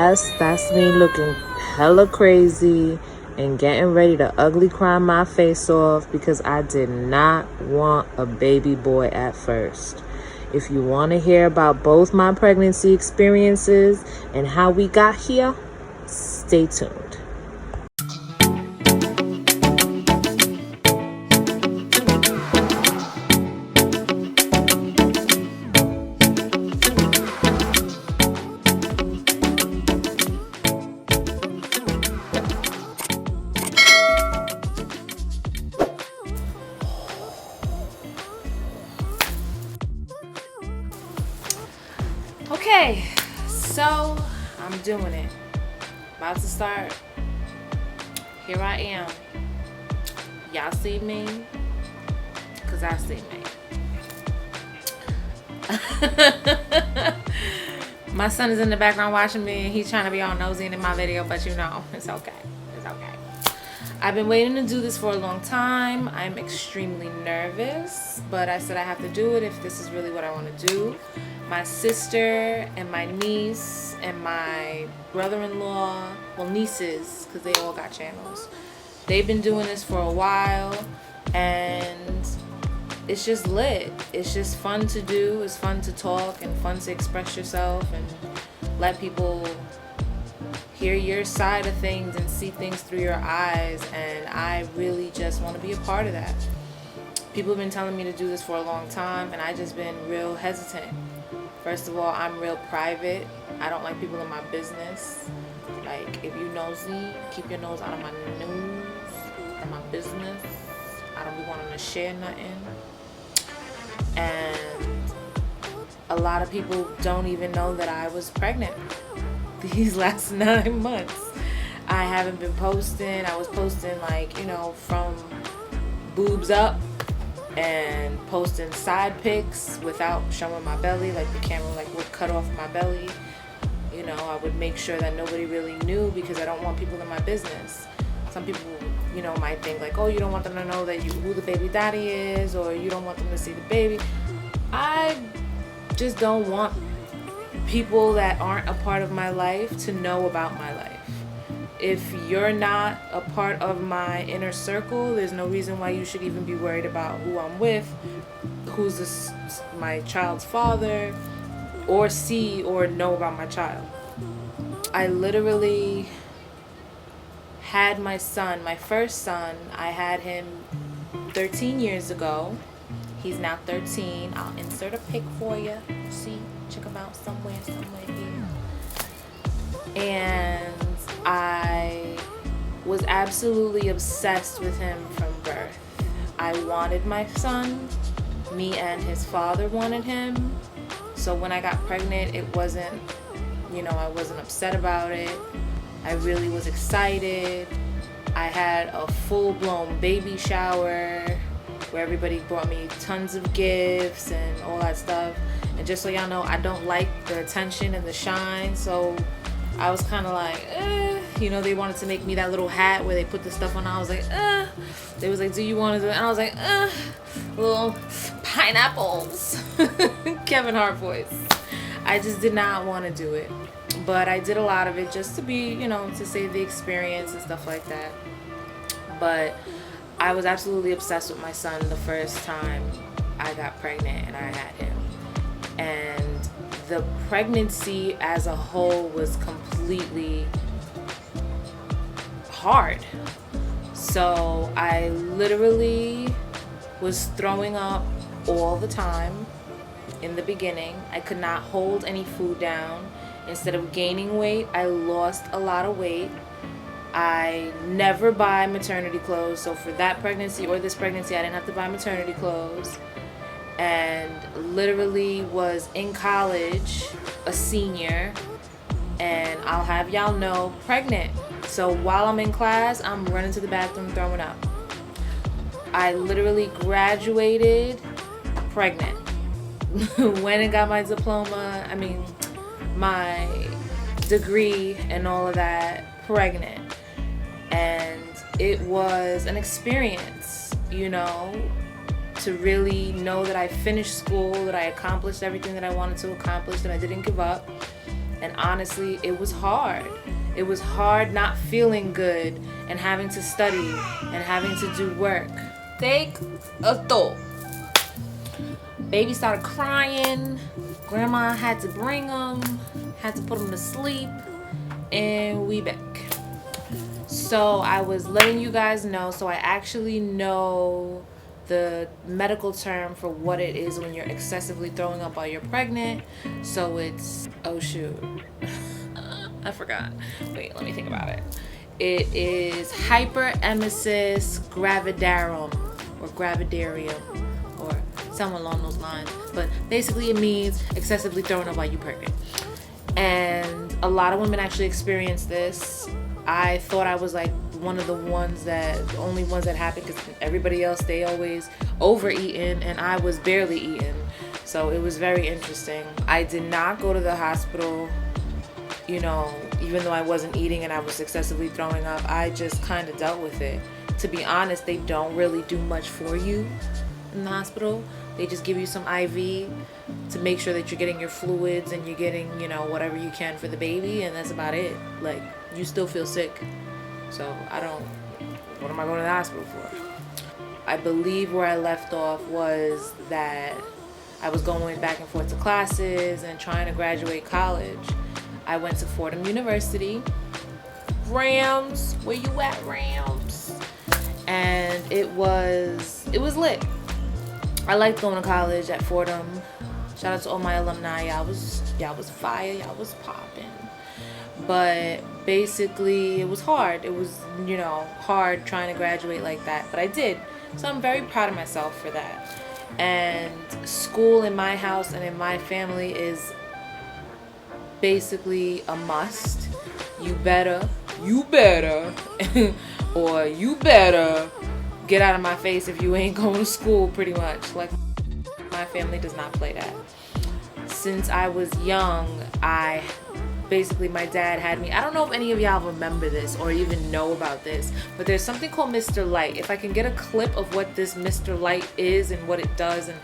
Yes, that's me looking hella crazy and getting ready to ugly cry my face off because I did not want a baby boy at first. If you want to hear about both my pregnancy experiences and how we got here, stay tuned. Okay, so I'm doing it. About to start. Here I am. Y'all see me? Because I see me. My son is in the background watching me and he's trying to be all nosy in my video, but you know, it's okay. It's okay. I've been waiting to do this for a long time. I'm extremely nervous, but I said I have to do it if this is really what I want to do. My sister and my niece and my brother-in-law, well, nieces, because they all got channels, they've been doing this for a while, and it's just lit. It's just fun to do. It's fun to talk and fun to express yourself and let people hear your side of things and see things through your eyes, and I really just want to be a part of that. People have been telling me to do this for a long time, and I just been real hesitant. First of all, I'm real private. I don't like people in my business. Like, if you nosy, keep your nose out of my news and my business. I don't be wanting to share nothing. And a lot of people don't even know that I was pregnant these last 9 months. I haven't been posting. I was posting, like, you know, from boobs up and posting side pics without showing my belly. Like, the camera would cut off my belly. You know, I would make sure that nobody really knew because I don't want people in my business. Some people, you know, might think like, oh, you don't want them to know that who the baby daddy is, or you don't want them to see the baby. I just don't want people that aren't a part of my life to know about my life. If you're not a part of my inner circle, there's no reason why you should even be worried about who I'm with, who's my child's father, or see or know about my child. I literally had my son, my first son, I had him 13 years ago. He's now 13. I'll insert a pic for you. See, check him out somewhere here. And I was absolutely obsessed with him from birth. I wanted my son. Me and his father wanted him. So when I got pregnant, it wasn't, you know, I wasn't upset about it. I really was excited. I had a full-blown baby shower where everybody brought me tons of gifts and all that stuff. And just so y'all know, I don't like the attention and the shine, so I was kind of like, you know, they wanted to make me that little hat where they put the stuff on. I was like, They was like, do you want to do it? And I was like, little pineapples. Kevin Hart voice. I just did not want to do it. But I did a lot of it just to be, you know, to save the experience and stuff like that. But I was absolutely obsessed with my son the first time I got pregnant and I had him. And the pregnancy as a whole was completely hard. So I literally was throwing up all the time in the beginning. I could not hold any food down. Instead of gaining weight, I lost a lot of weight. I never buy maternity clothes. So for that pregnancy or this pregnancy, I didn't have to buy maternity clothes. And literally was in college, a senior, and I'll have y'all know, pregnant. So while I'm in class, I'm running to the bathroom throwing up. I literally graduated pregnant. Went and got my diploma, my degree and all of that, pregnant. And it was an experience, you know, to really know that I finished school, that I accomplished everything that I wanted to accomplish, that I didn't give up. And honestly, it was hard. It was hard not feeling good and having to study and having to do work. Take a thought. Baby started crying. Grandma had to bring him, had to put him to sleep, and we back. So I was letting you guys know, so I actually know the medical term for what it is when you're excessively throwing up while you're pregnant. So it's, oh shoot, I forgot. Wait, let me think about it. It is hyperemesis gravidarum or gravidarium or somewhere along those lines. But basically it means excessively throwing up while you're pregnant. And a lot of women actually experience this. I thought I was like one of the only ones that happened, because everybody else, they always overeating and I was barely eating. So it was very interesting. I did not go to the hospital, you know, even though I wasn't eating and I was excessively throwing up. I just kind of dealt with it. To be honest, they don't really do much for you in the hospital. They just give you some IV to make sure that you're getting your fluids and you're getting, you know, whatever you can for the baby, and that's about it. Like, you still feel sick. So what am I going to the hospital for? I believe where I left off was that I was going back and forth to classes and trying to graduate college. I went to Fordham University. Rams, where you at, Rams? And it was lit. I liked going to college at Fordham. Shout out to all my alumni. Y'all was fire. Y'all was popping. But basically, it was hard. It was, you know, hard trying to graduate like that. But I did. So I'm very proud of myself for that. And school in my house and in my family is basically a must. You better, or you better get out of my face if you ain't going to school, pretty much. Like, my family does not play that. Since I was young, my dad had me. I don't know if any of y'all remember this or even know about this, but there's something called Mr. Light. If I can get a clip of what this Mr. Light is and what it does and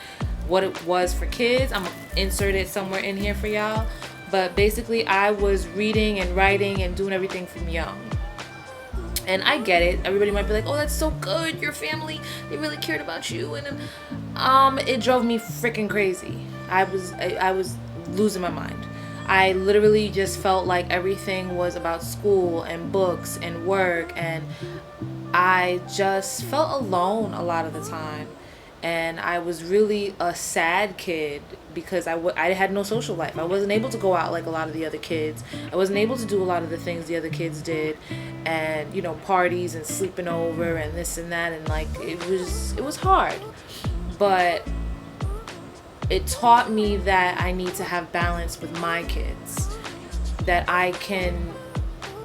what it was for kids, I'm gonna insert it somewhere in here for y'all. But basically, I was reading and writing and doing everything from young. And I get it. Everybody might be like, oh, that's so good. Your family, they really cared about you. And it drove me freaking crazy. I was losing my mind. I literally just felt like everything was about school and books and work. And I just felt alone a lot of the time. And I was really a sad kid because I had no social life. I wasn't able to go out like a lot of the other kids. I wasn't able to do a lot of the things the other kids did, and, you know, parties and sleeping over and this and that, and like it was hard. But it taught me that I need to have balance with my kids, that I can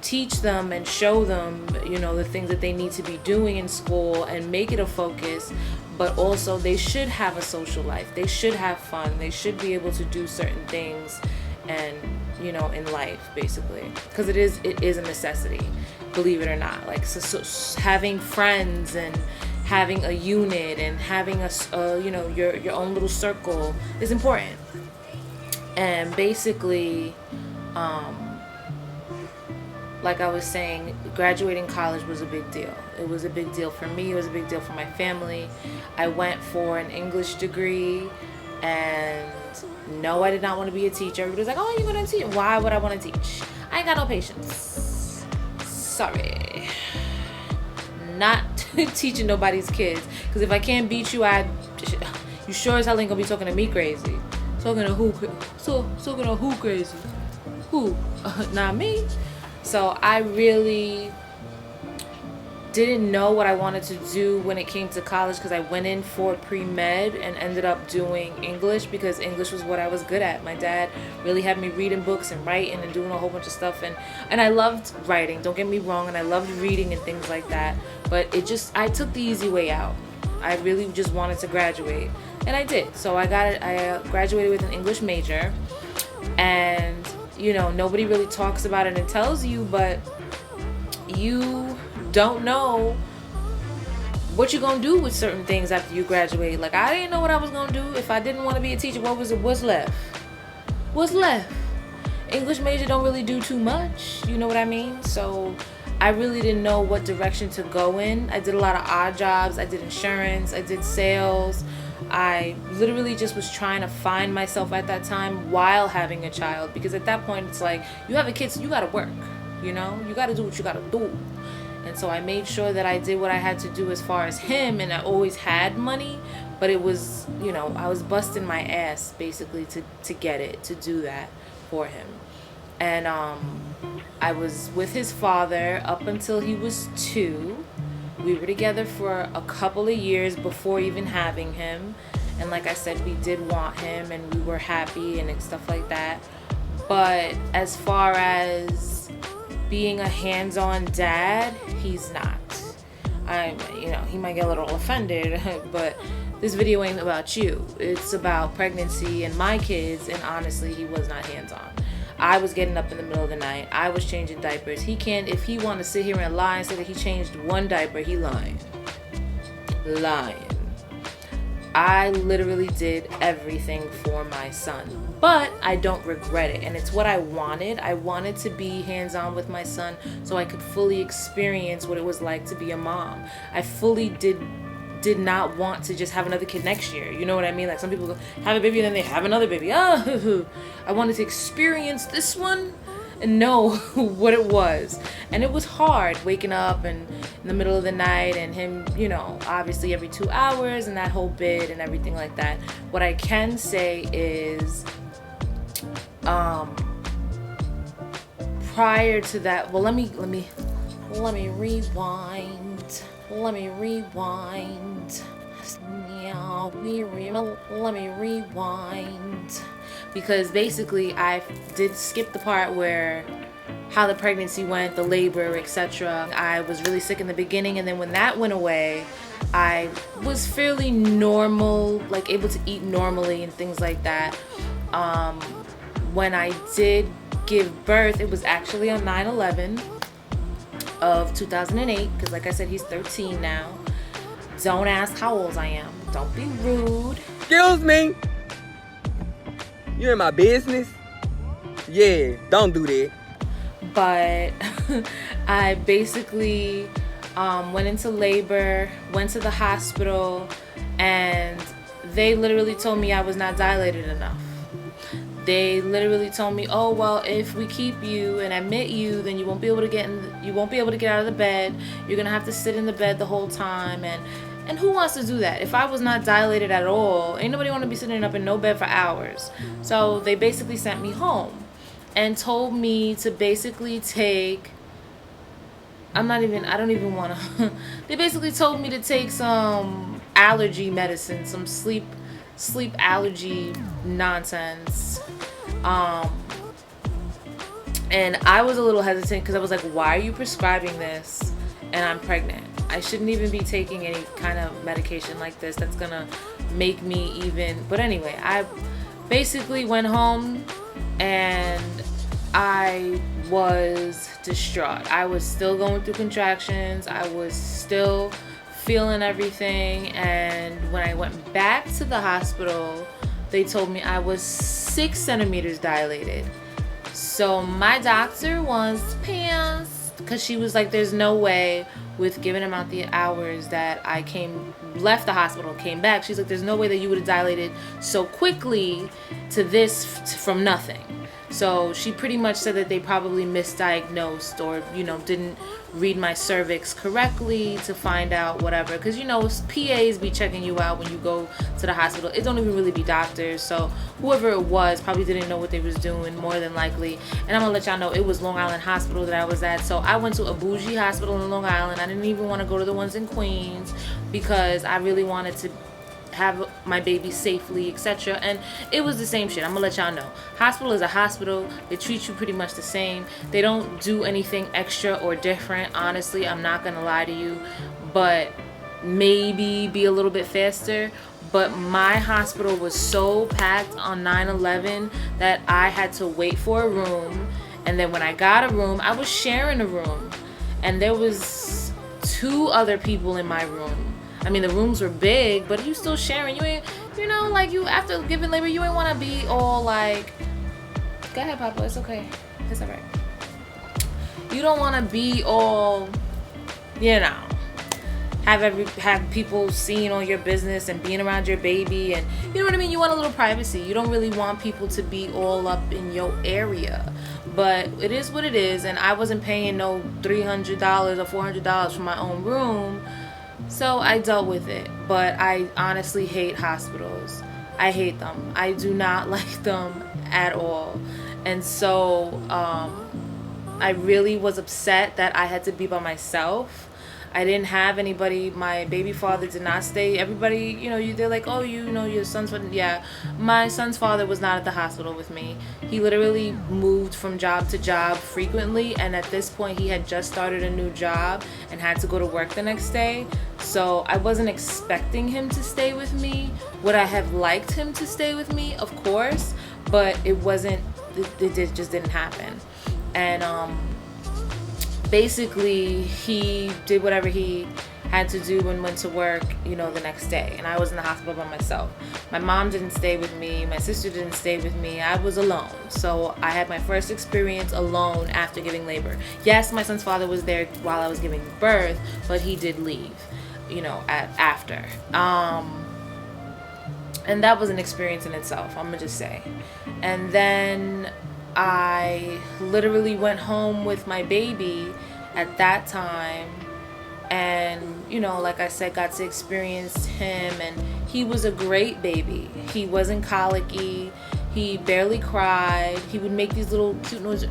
teach them and show them, you know, the things that they need to be doing in school and make it a focus. But also, they should have a social life. They should have fun. They should be able to do certain things, and, you know, in life, basically, because it is a necessity, believe it or not. Like, so having friends and having a unit and having you know, your own little circle is important. And basically, like I was saying, graduating college was a big deal. It was a big deal for me. It was a big deal for my family. I went for an English degree, and no, I did not want to be a teacher. Everybody's like, oh, you're going to teach? Why would I want to teach? I ain't got no patience. Sorry. Not teaching nobody's kids. Because if I can't beat you, you sure as hell ain't going to be talking to me crazy. Talking to who? Talking to who crazy? Who? Not me. So I really didn't know what I wanted to do when it came to college, because I went in for pre-med and ended up doing English because English was what I was good at. My dad really had me reading books and writing and doing a whole bunch of stuff, and I loved writing, don't get me wrong, and I loved reading and things like that, but I took the easy way out. I really just wanted to graduate, and I did. So I graduated with an English major, and, you know, nobody really talks about it and tells you, but you don't know what you're gonna do with certain things after you graduate. Like, I didn't know what I was gonna do. If I didn't want to be a teacher, what's left? English major don't really do too much, you know what I mean? So I really didn't know what direction to go in. I did a lot of odd jobs. I did insurance, I did sales. I literally just was trying to find myself at that time while having a child, because at that point it's like, you have a kid, so you gotta work, you know? You gotta do what you gotta do. And so I made sure that I did what I had to do as far as him, and I always had money, but it was, you know, I was busting my ass basically to get it, to do that for him. And I was with his father up until he was 2. We were together for a couple of years before even having him. And like I said, we did want him and we were happy and stuff like that. But as far as being a hands-on dad, he's not. You know, he might get a little offended, but this video ain't about you. It's about pregnancy and my kids, and honestly, he was not hands-on. I was getting up in the middle of the night. I was changing diapers. He can't, if he want to sit here and lie and say that he changed one diaper, he lying. I literally did everything for my son, but I don't regret it, and it's what I wanted. I wanted to be hands-on with my son so I could fully experience what it was like to be a mom. I fully did not want to just have another kid next year. You know what I mean? Like some people have a baby and then they have another baby. Oh, I wanted to experience this one and know what it was. And it was hard waking up and in the middle of the night and him, you know, obviously every 2 hours and that whole bit and everything like that. What I can say is prior to that, well, let me rewind. Let me rewind. Let me rewind. Because basically I did skip the part where how the pregnancy went, the labor, etc. I was really sick in the beginning, and then when that went away, I was fairly normal, like able to eat normally and things like that. When I did give birth, it was actually on 9/11 of 2008, because like I said, he's 13 now. Don't ask how old I am. Don't be rude. Excuse me. You in my business? Yeah, don't do that. But I basically went into labor, went to the hospital, and they literally told me I was not dilated enough. They literally told me, oh, well, if we keep you and admit you, then you won't be able to get out of the bed. You're gonna have to sit in the bed the whole time, and who wants to do that? If I was not dilated at all, ain't nobody want to be sitting up in no bed for hours. So they basically sent me home and told me to basically take, I don't even want to, they basically told me to take some allergy medicine, some sleep allergy nonsense. And I was a little hesitant because I was like, why are you prescribing this and I'm pregnant? I shouldn't even be taking any kind of medication like this that's gonna make me even, but anyway, I basically went home and I was distraught. I was still going through contractions. I was still feeling everything, and when I went back to the hospital, they told me I was 6 centimeters dilated. So my doctor was pissed because she was like, there's no way, with giving him out the hours that I left the hospital, came back, she's like, there's no way that you would have dilated so quickly to this from nothing. So she pretty much said that they probably misdiagnosed or, didn't read my cervix correctly to find out whatever. Because, PAs be checking you out when you go to the hospital. It don't even really be doctors. So whoever it was probably didn't know what they was doing, more than likely. And I'm going to let y'all know it was Long Island Hospital that I was at. So I went to a bougie hospital in Long Island. I didn't even want to go to the ones in Queens because I really wanted to have my baby safely, etc. And it was the same shit. I'm gonna let y'all know. Hospital is a hospital. They treat you pretty much the same. They don't do anything extra or different. Honestly, I'm not gonna lie to you, but maybe be a little bit faster. But my hospital was so packed on 9/11 that I had to wait for a room. And then when I got a room, I was sharing a room, and there was 2 other people in my room. I mean, the rooms were big, but you still sharing. You ain't, like, you after giving labor, you ain't want to be all like Go ahead, Papa. It's okay. It's all right. You don't want to be all, you know, have people seeing all your business and being around your baby, and you know what I mean. You want a little privacy. You don't really want people to be all up in your area. But it is what it is, and I wasn't paying no $300 or $400 for my own room, so I dealt with it. But I honestly hate hospitals. I hate them. I do not like them at all. And so I really was upset that I had to be by myself. I didn't have anybody. My baby father did not stay. Everybody, you know, they're like, oh, you know, your son's father. Yeah, my son's father was not at the hospital with me. He literally moved from job to job frequently, and at this point he had just started a new job and had to go to work the next day. So I wasn't expecting him to stay with me. Would I have liked him to stay with me? Of course, but it wasn't, it just didn't happen. And basically he did whatever he had to do and went to work, you know, the next day, and I was in the hospital by myself. My mom didn't stay with me, my sister didn't stay with me. I was alone. So I had my first experience alone after giving labor. Yes, my son's father was there while I was giving birth, but he did leave, you know, after. And that was an experience in itself, I'm gonna just say. And then I literally went home with my baby at that time, and you know, like I said, got to experience him, and he was a great baby. He wasn't colicky, he barely cried, he would make these little cute noises,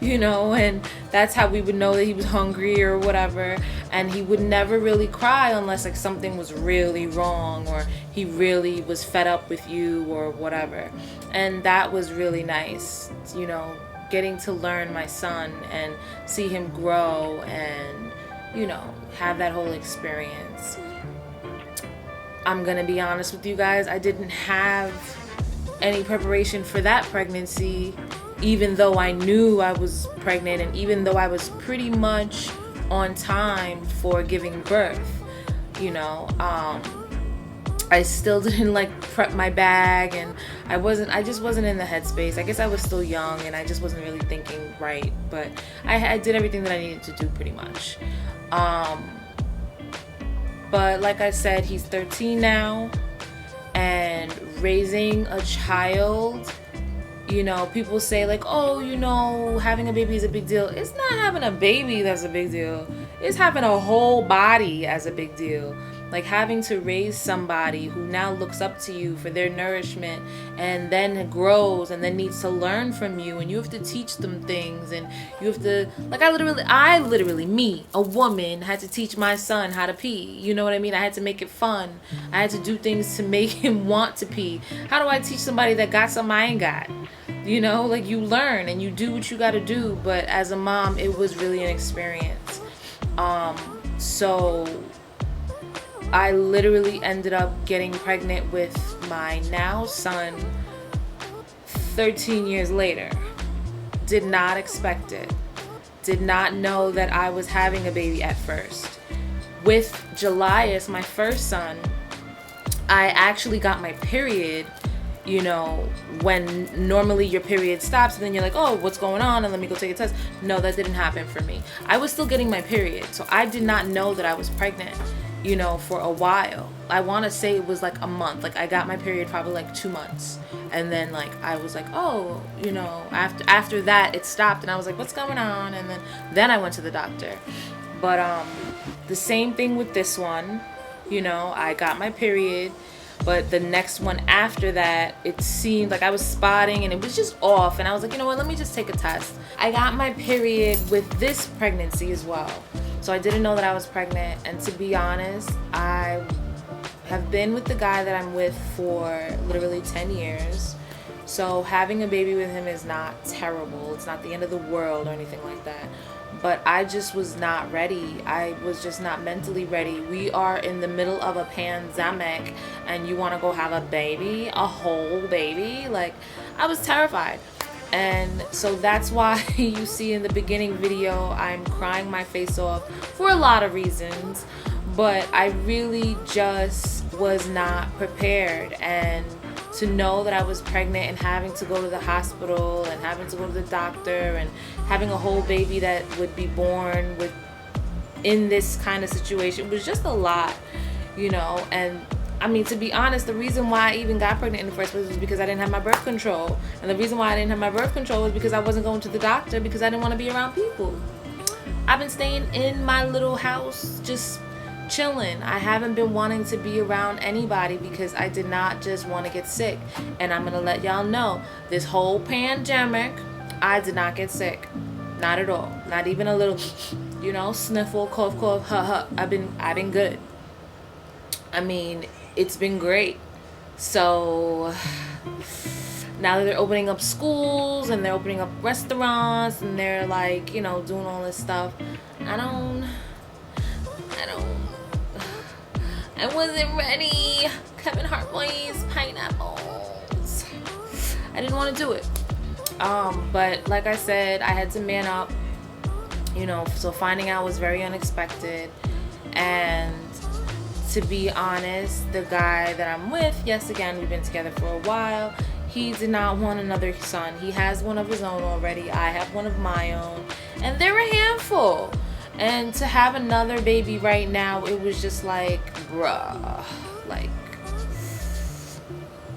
you know, and that's how we would know that he was hungry or whatever. And he would never really cry unless like something was really wrong or he really was fed up with you or whatever. And that was really nice, you know, getting to learn my son and see him grow and, you know, have that whole experience. I'm gonna be honest with you guys, I didn't have any preparation for that pregnancy, even though I knew I was pregnant and even though I was pretty much on time for giving birth, you know. I still didn't like prep my bag, and I just wasn't in the headspace. I guess I was still young and I just wasn't really thinking right, but I did everything that I needed to do pretty much. But like I said, he's 13 now, and raising a child, you know, people say like, oh, you know, having a baby is a big deal. It's not having a baby that's a big deal. It's having a whole body as a big deal. Like having to raise somebody who now looks up to you for their nourishment and then grows and then needs to learn from you, and you have to teach them things, and you have to, like, I literally, me, a woman, had to teach my son how to pee. You know what I mean? I had to make it fun. I had to do things to make him want to pee. How do I teach somebody that got something I ain't got? You know, like, you learn and you do what you got to do. But as a mom, it was really an experience. So I literally ended up getting pregnant with my now son 13 years later. Did not expect it. Did not know that I was having a baby at first. With Jelias, my first son, I actually got my period, you know, when normally your period stops and then you're like, oh, what's going on? And let me go take a test. No, that didn't happen for me. I was still getting my period. So I did not know that I was pregnant, you know, for a while. I want to say it was like a month. Like I got my period probably like 2 months. And then like I was like, oh, you know, after that it stopped, and I was like, what's going on? And then I went to the doctor. But the same thing with this one, you know, I got my period. But the next one after that, it seemed like I was spotting and it was just off. And I was like, you know what, let me just take a test. I got my period with this pregnancy as well. So I didn't know that I was pregnant. And to be honest, I have been with the guy that I'm with for literally 10 years. So having a baby with him is not terrible. It's not the end of the world or anything like that. But I just was not ready. I was just not mentally ready. We are in the middle of a pandemic and you want to go have a baby, a whole baby? Like, I was terrified. And so that's why you see in the beginning video, I'm crying my face off for a lot of reasons. But I really just was not prepared. And to know that I was pregnant and having to go to the hospital and having to go to the doctor and having a whole baby that would be born with in this kind of situation was just a lot, you know. And I mean, to be honest, the reason why I even got pregnant in the first place was because I didn't have my birth control. And the reason why I didn't have my birth control was because I wasn't going to the doctor because I didn't want to be around people. I've been staying in my little house just chilling. I haven't been wanting to be around anybody because I did not just want to get sick. And I'm gonna let y'all know, this whole pandemic, I did not get sick. Not at all. Not even a little, you know, sniffle, cough, cough, I've been good. I mean, it's been great. So now that they're opening up schools and they're opening up restaurants and they're like, you know, doing all this stuff, I wasn't ready. Kevin Hart boys, pineapples. I didn't want to do it. But like I said, I had to man up, you know, so finding out was very unexpected. And to be honest, the guy that I'm with, yes, again, we've been together for a while, he did not want another son. He has one of his own already. I have one of my own. And they're a handful. And to have another baby right now, it was just like, bruh, like,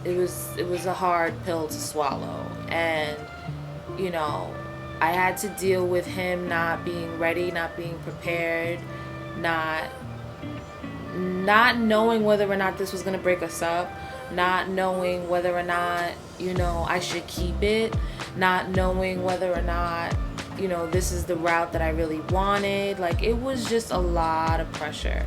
it was a hard pill to swallow. And, you know, I had to deal with him not being ready, not being prepared, not knowing whether or not this was going to break us up, not knowing whether or not, you know, I should keep it, not knowing whether or not, you know, this is the route that I really wanted. Like, it was just a lot of pressure.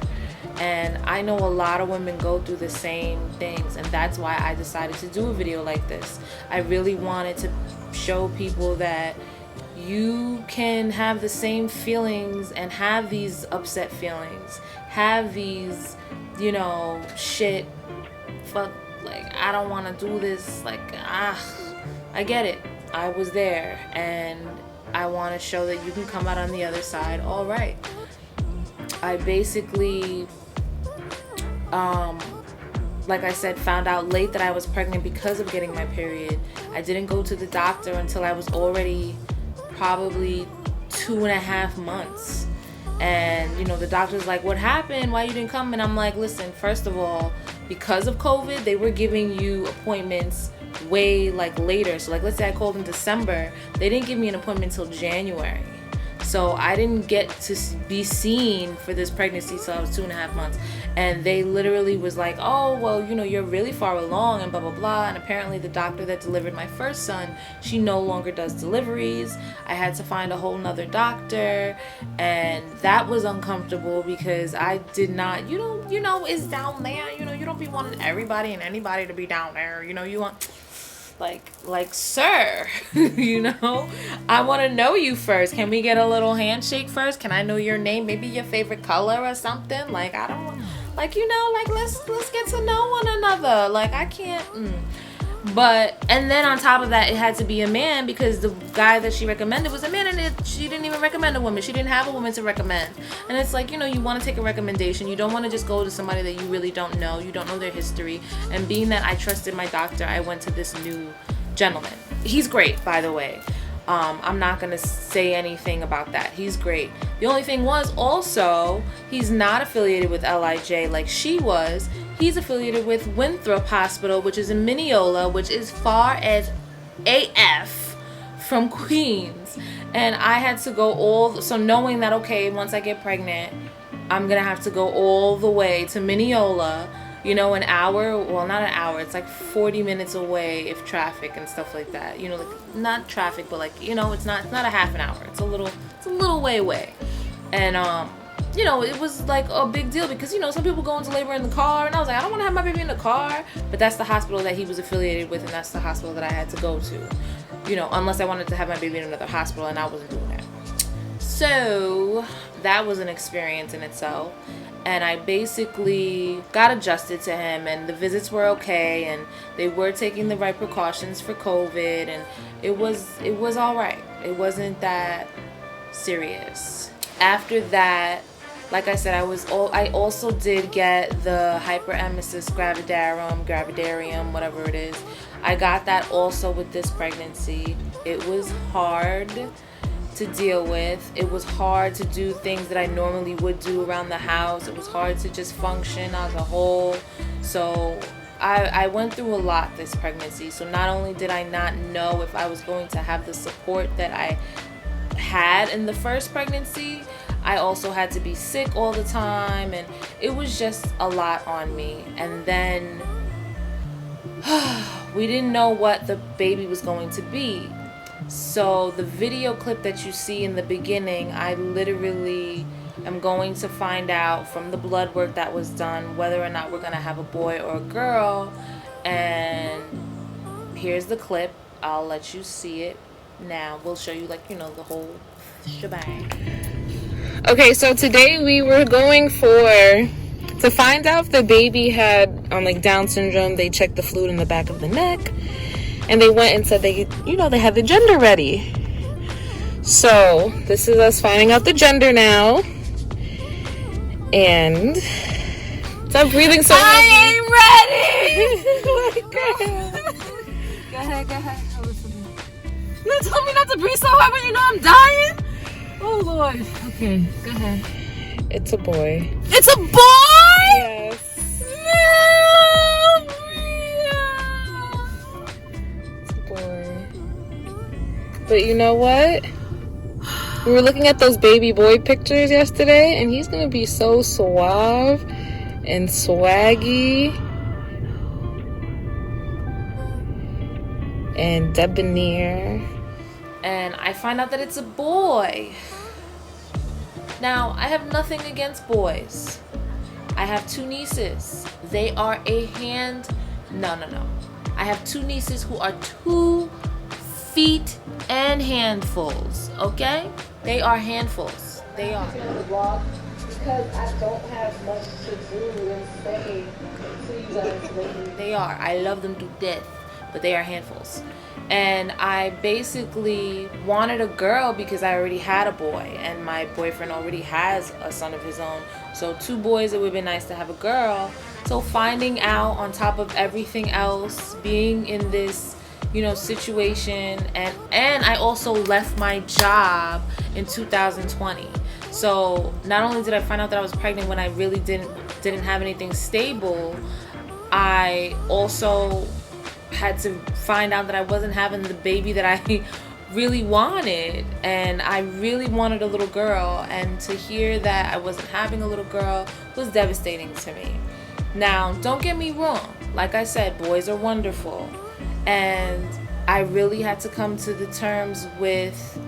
And I know a lot of women go through the same things, and that's why I decided to do a video like this. I really wanted to show people that you can have the same feelings and have these upset feelings, have these, you know, shit, fuck, like, I don't want to do this, like, I get it. I was there, and I want to show that you can come out on the other side all right. I basically, like I said, found out late that I was pregnant because of getting my period. I didn't go to the doctor until I was already probably 2.5 months. And, you know, the doctor's like, what happened? Why you didn't come? And I'm like, listen, first of all, because of COVID, they were giving you appointments way like later. So like, let's say I called in December, they didn't give me an appointment until January. So I didn't get to be seen for this pregnancy till I was 2.5 months. And they literally was like, oh, well, you know, you're really far along and blah, blah, blah. And apparently the doctor that delivered my first son, she no longer does deliveries. I had to find a whole nother doctor. And that was uncomfortable because I did not, you know, it's down there. You know, you don't be wanting everybody and anybody to be down there. You know, you want... Like, sir, you know, I want to know you first. Can we get a little handshake first? Can I know your name? Maybe your favorite color or something? Like, I don't, like, you know, like, let's get to know one another. Like, I can't, But, and then on top of that, it had to be a man because the guy that she recommended was a man, and she didn't even recommend a woman. She didn't have a woman to recommend. And it's like, you know, you want to take a recommendation. You don't want to just go to somebody that you really don't know. You don't know their history. And being that I trusted my doctor, I went to this new gentleman. He's great, by the way. I'm not going to say anything about that. He's great. The only thing was also, he's not affiliated with LIJ like she was. He's affiliated with Winthrop Hospital, which is in Mineola, which is far as AF from Queens. And I had to go so knowing that, okay, once I get pregnant, I'm going to have to go all the way to Mineola, you know, an hour, well, not an hour, it's like 40 minutes away if traffic and stuff like that, you know, like, not traffic, but like, you know, it's not a half an hour, it's a little way away. And, you know, it was like a big deal because, you know, some people go into labor in the car, and I was like, I don't want to have my baby in the car, but that's the hospital that he was affiliated with, and that's the hospital that I had to go to, you know, unless I wanted to have my baby in another hospital, and I wasn't doing that. So that was an experience in itself. And I basically got adjusted to him, and the visits were okay, and they were taking the right precautions for COVID, and it was all right. It wasn't that serious. After that, like I said, I also did get the hyperemesis gravidarum, whatever it is. I got that also with this pregnancy. It was hard to deal with. It was hard to do things that I normally would do around the house. It was hard to just function as a whole. So I went through a lot this pregnancy. So not only did I not know if I was going to have the support that I had in the first pregnancy, I also had to be sick all the time, and it was just a lot on me. And then we didn't know what the baby was going to be. So the video clip that you see in the beginning, I literally am going to find out from the blood work that was done whether or not we're going to have a boy or a girl. And here's the clip. I'll let you see it now. We'll show you, like, you know, the whole shebang. Okay, so today we were going to find out if the baby had like Down syndrome. They checked the fluid in the back of the neck, and they went and said they had the gender ready. So this is us finding out the gender now. And stop breathing so heavy. I ain't ready. Go ahead. You told me not to breathe so hard when you know I'm dying. Oh Lord. Okay, go ahead. It's a boy. It's a boy? Yes. No. It's a boy. But you know what? We were looking at those baby boy pictures yesterday, and he's gonna be so suave and swaggy and debonair. And I find out that it's a boy. Now, I have nothing against boys. I have two nieces. They are No. I have two nieces who are 2 feet and handfuls, okay? They are handfuls. They are. Because I don't have much to do and say to you guys lately. They are. I love them to death, but they are handfuls. And I basically wanted a girl because I already had a boy, and my boyfriend already has a son of his own. So 2 boys, it would have been nice to have a girl. So finding out, on top of everything else, being in this, situation, and I also left my job in 2020. So not only did I find out that I was pregnant when I really didn't have anything stable, I also had to find out that I wasn't having the baby that I really wanted, and I really wanted a little girl, and to hear that I wasn't having a little girl was devastating to me. Now, don't get me wrong, like I said, boys are wonderful, and I really had to come to the terms with,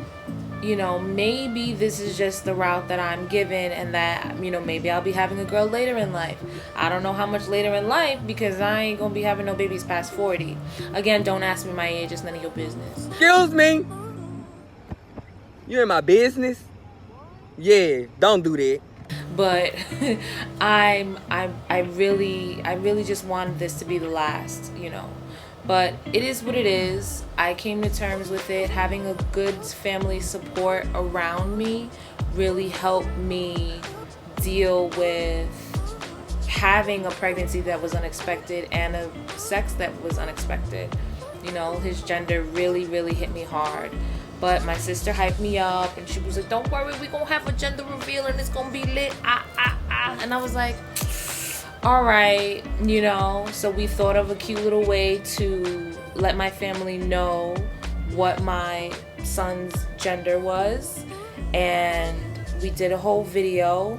maybe this is just the route that I'm given, and that, maybe I'll be having a girl later in life. I don't know how much later in life, because I ain't gonna be having no babies past 40. Again, don't ask me my age, it's none of your business. Excuse me? You in my business? Yeah, don't do that. But I really just wanted this to be the last, But it is what it is. I came to terms with it. Having a good family support around me really helped me deal with having a pregnancy that was unexpected and a sex that was unexpected. His gender really, really hit me hard. But my sister hyped me up, and she was like, don't worry, we're going to have a gender reveal and it's going to be lit. And I was like, all right, so we thought of a cute little way to let my family know what my son's gender was, and we did a whole video,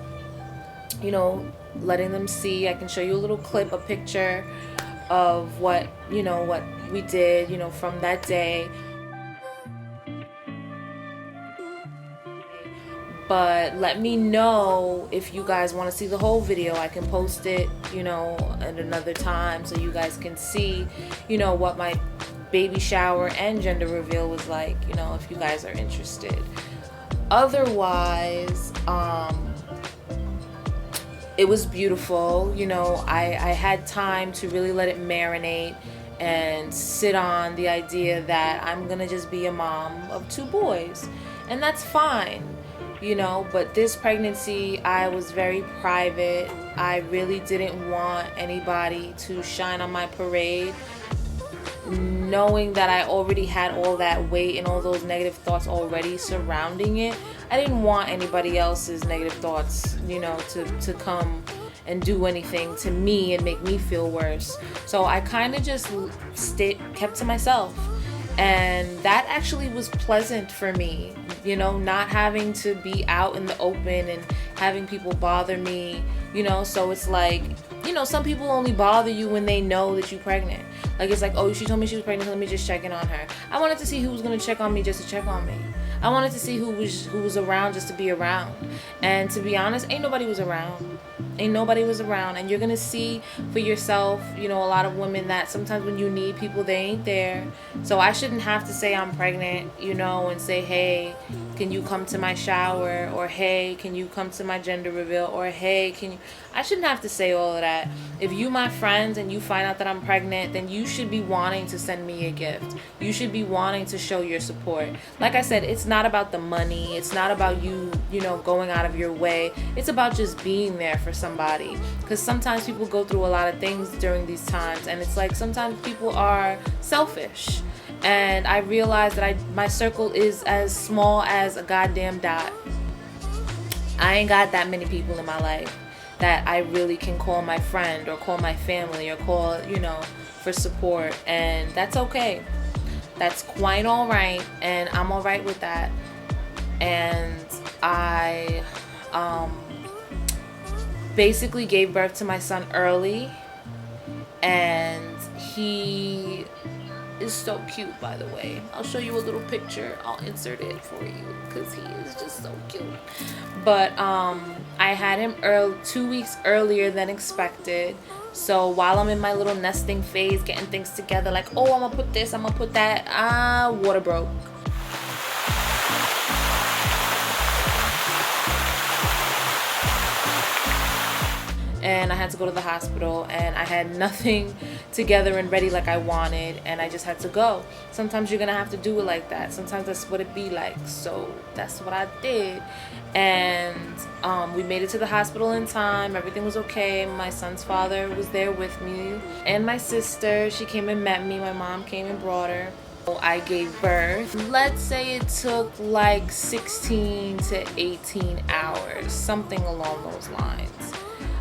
letting them see. I can show you a little clip, a picture of what we did, from that day. But let me know if you guys want to see the whole video. I can post it, at another time, so you guys can see, what my baby shower and gender reveal was like, if you guys are interested. Otherwise, it was beautiful. I had time to really let it marinate and sit on the idea that I'm gonna just be a mom of 2 boys, and that's fine. But this pregnancy, I was very private. I really didn't want anybody to shine on my parade. Knowing that I already had all that weight and all those negative thoughts already surrounding it, I didn't want anybody else's negative thoughts, to come and do anything to me and make me feel worse. So I kind of just kept to myself. And that actually was pleasant for me, not having to be out in the open and having people bother me, so it's like, some people only bother you when they know that you're pregnant. Like, it's like, oh, she told me she was pregnant, let me just check in on her. I wanted to see who was going to check on me just to check on me. I wanted to see who was around just to be around. And to be honest, ain't nobody was around. And you're going to see for yourself, a lot of women that sometimes when you need people, they ain't there. So I shouldn't have to say I'm pregnant, and say, hey, can you come to my shower? Or, hey, can you come to my gender reveal? Or, hey, I shouldn't have to say all of that. If you my friends and you find out that I'm pregnant, then you should be wanting to send me a gift. You should be wanting to show your support. Like I said, it's not about the money. It's not about you, going out of your way. It's about just being there for somebody. Because sometimes people go through a lot of things during these times, and it's like sometimes people are selfish. And I realized that my circle is as small as a goddamn dot. I ain't got that many people in my life that I really can call my friend or call my family or call, for support. And that's okay. That's quite all right. And I'm all right with that. And I basically gave birth to my son early. And he is so cute, by the way. I'll show you a little picture. I'll insert it for you because he is just so cute. But I had him 2 weeks earlier than expected. So while I'm in my little nesting phase, getting things together, like, oh, I'm gonna put this, I'm gonna put that, water broke. And I had to go to the hospital, and I had nothing together and ready like I wanted, and I just had to go. Sometimes you're gonna have to do it like that. Sometimes that's what it be like. So that's what I did. And we made it to the hospital in time. Everything was okay. My son's father was there with me, and my sister, she came and met me. My mom came and brought her. I gave birth. Let's say it took like 16 to 18 hours, something along those lines.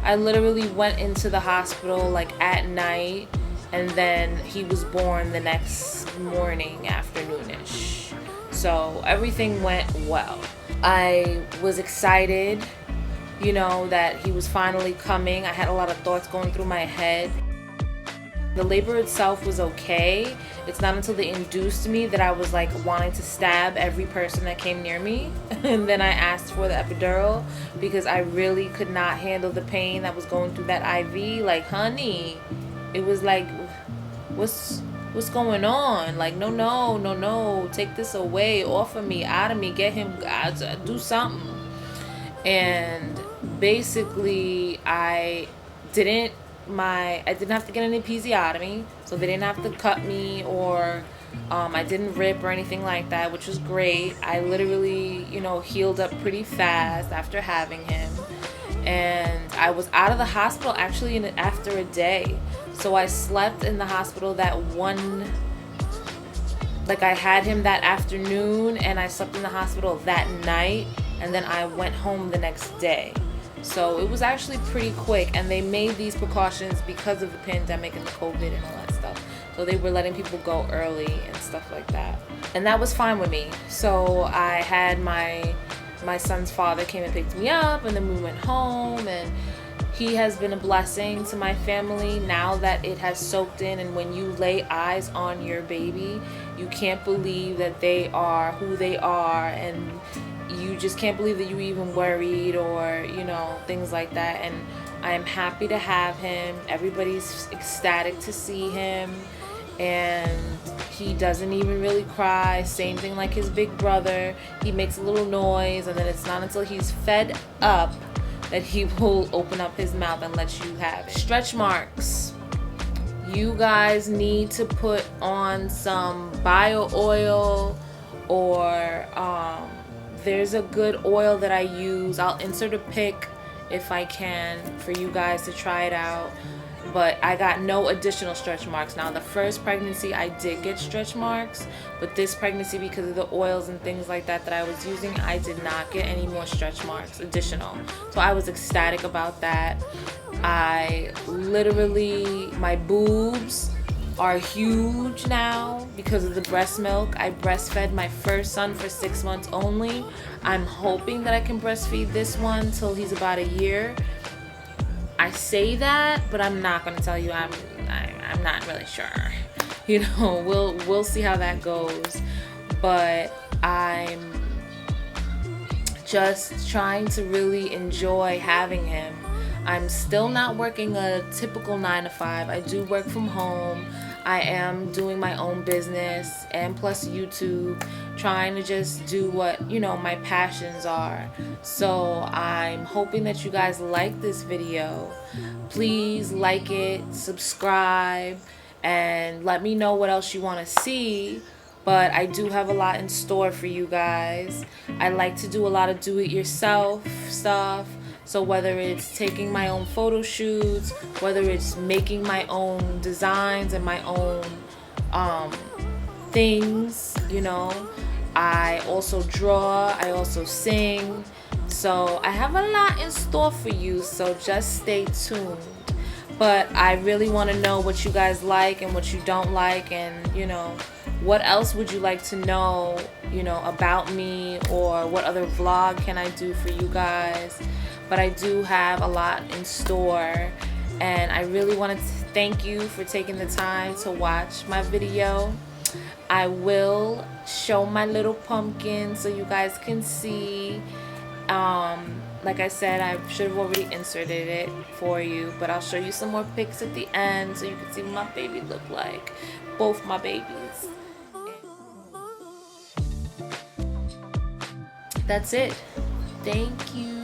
I literally went into the hospital like at night, and then he was born the next morning, afternoonish. So everything went well. I was excited, that he was finally coming. I had a lot of thoughts going through my head. The labor itself was okay. It's not until they induced me that I was like wanting to stab every person that came near me. And then I asked for the epidural because I really could not handle the pain that was going through that IV. Like, honey, it was like, what's going on? Like, no, take this away, off of me, out of me, get him, do something. And basically I didn't have to get an episiotomy, so they didn't have to cut me, or I didn't rip or anything like that, which was great. I literally, healed up pretty fast after having him. And I was out of the hospital actually after a day. So I slept in the hospital I had him that afternoon, and I slept in the hospital that night, and then I went home the next day. So it was actually pretty quick, and they made these precautions because of the pandemic and the COVID and all that stuff. So they were letting people go early and stuff like that. And that was fine with me. So I had my son's father came and picked me up, and then we went home, and he has been a blessing to my family now that it has soaked in. And when you lay eyes on your baby, you can't believe that they are who they are, and you just can't believe that you even worried or, things like that. And I am happy to have him. Everybody's ecstatic to see him, and he doesn't even really cry. Same thing like his big brother. He makes a little noise, and then it's not until he's fed up that he will open up his mouth and let you have it. Stretch marks. You guys need to put on some bio oil or there's a good oil that I use. I'll insert a pic if I can for you guys to try it out. But I got no additional stretch marks. Now, the first pregnancy I did get stretch marks, but this pregnancy, because of the oils and things like that that I was using, I did not get any more stretch marks additional. So I was ecstatic about that. I literally, my boobs are huge now because of the breast milk. I breastfed my first son for 6 months only. I'm hoping that I can breastfeed this one till he's about a year. I say that, but I'm not gonna tell you. I'm not really sure. You know, we'll see how that goes. But I'm just trying to really enjoy having him. I'm still not working a typical 9 to 5. I do work from home. I am doing my own business and plus YouTube, trying to just do what, you know, my passions are. So I'm hoping that you guys like this video. Please like it, subscribe, and let me know what else you want to see. But I do have a lot in store for you guys. I like to do a lot of do-it-yourself stuff. So whether it's taking my own photo shoots, whether it's making my own designs and my own things, you know. I also draw, I also sing. So I have a lot in store for you, so just stay tuned. But I really want to know what you guys like and what you don't like, and, you know, what else would you like to know, you know, about me, or what other vlog can I do for you guys. But I do have a lot in store, and I really wanted to thank you for taking the time to watch my video. I will show my little pumpkin so you guys can see. Like I said, I should have already inserted it for you, but I'll show you some more pics at the end so you can see what my baby look like. Both my babies. That's it. Thank you.